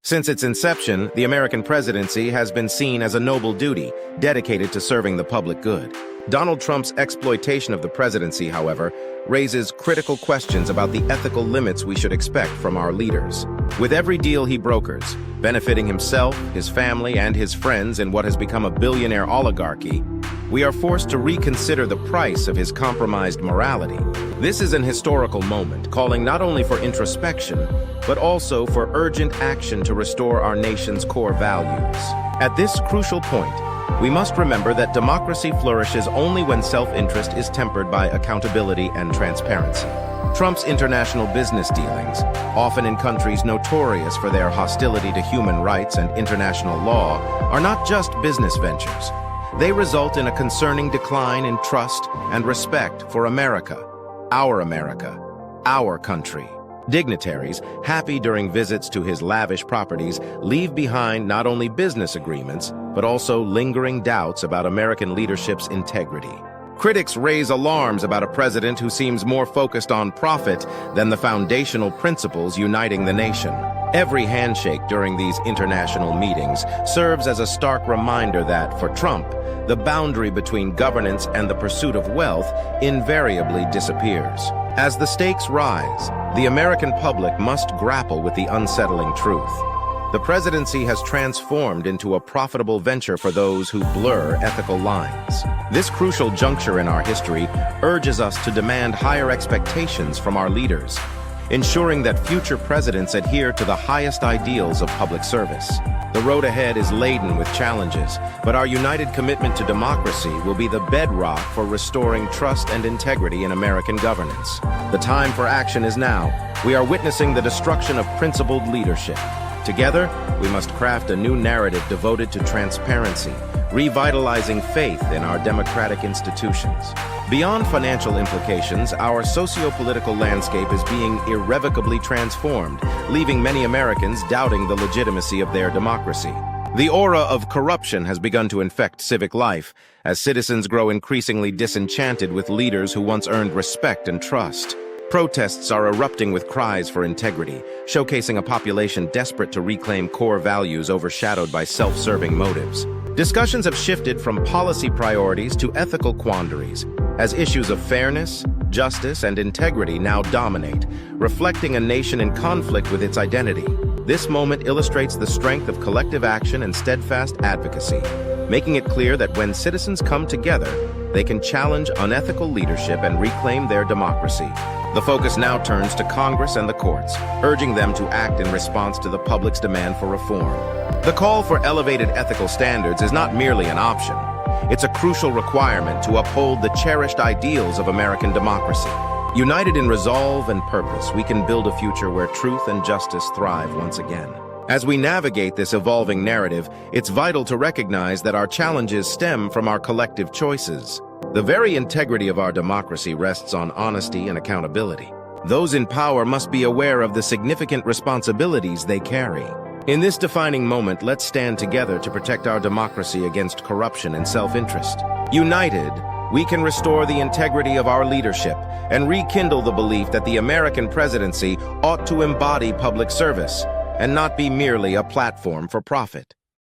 Since its inception, the American presidency has been seen as a noble duty, dedicated to serving the public good. Donald Trump's exploitation of the presidency, however, raises critical questions about the ethical limits we should expect from our leaders. With every deal he brokers, benefiting himself, his family, and his friends in what has become a billionaire oligarchy, we are forced to reconsider the price of his compromised morality. This is an historical moment, calling not only for introspection, but also for urgent action to restore our nation's core values. At this crucial point, we must remember that democracy flourishes only when self-interest is tempered by accountability and transparency. Trump's international business dealings, often in countries notorious for their hostility to human rights and international law, are not just business ventures. They result in a concerning decline in trust and respect for America, our country. Dignitaries, happy during visits to his lavish properties, leave behind not only business agreements, but also lingering doubts about American leadership's integrity. Critics raise alarms about a president who seems more focused on profit than the foundational principles uniting the nation. Every handshake during these international meetings serves as a stark reminder that, for Trump, the boundary between governance and the pursuit of wealth invariably disappears. As the stakes rise, the American public must grapple with the unsettling truth. The presidency has transformed into a profitable venture for those who blur ethical lines. This crucial juncture in our history urges us to demand higher expectations from our leaders, ensuring that future presidents adhere to the highest ideals of public service. The road ahead is laden with challenges, but our united commitment to democracy will be the bedrock for restoring trust and integrity in American governance. The time for action is now. We are witnessing the destruction of principled leadership. Together, we must craft a new narrative devoted to transparency, revitalizing faith in our democratic institutions. Beyond financial implications, our socio-political landscape is being irrevocably transformed, leaving many Americans doubting the legitimacy of their democracy. The aura of corruption has begun to infect civic life, as citizens grow increasingly disenchanted with leaders who once earned respect and trust. Protests are erupting with cries for integrity, showcasing a population desperate to reclaim core values overshadowed by self-serving motives. Discussions have shifted from policy priorities to ethical quandaries, as issues of fairness, justice, and integrity now dominate, reflecting a nation in conflict with its identity. This moment illustrates the strength of collective action and steadfast advocacy, making it clear that when citizens come together, they can challenge unethical leadership and reclaim their democracy. The focus now turns to Congress and the courts, urging them to act in response to the public's demand for reform. The call for elevated ethical standards is not merely an option. It's a crucial requirement to uphold the cherished ideals of American democracy. United in resolve and purpose, we can build a future where truth and justice thrive once again. As we navigate this evolving narrative, it's vital to recognize that our challenges stem from our collective choices. The very integrity of our democracy rests on honesty and accountability. Those in power must be aware of the significant responsibilities they carry. In this defining moment, let's stand together to protect our democracy against corruption and self-interest. United, we can restore the integrity of our leadership and rekindle the belief that the American presidency ought to embody public service and not be merely a platform for profit.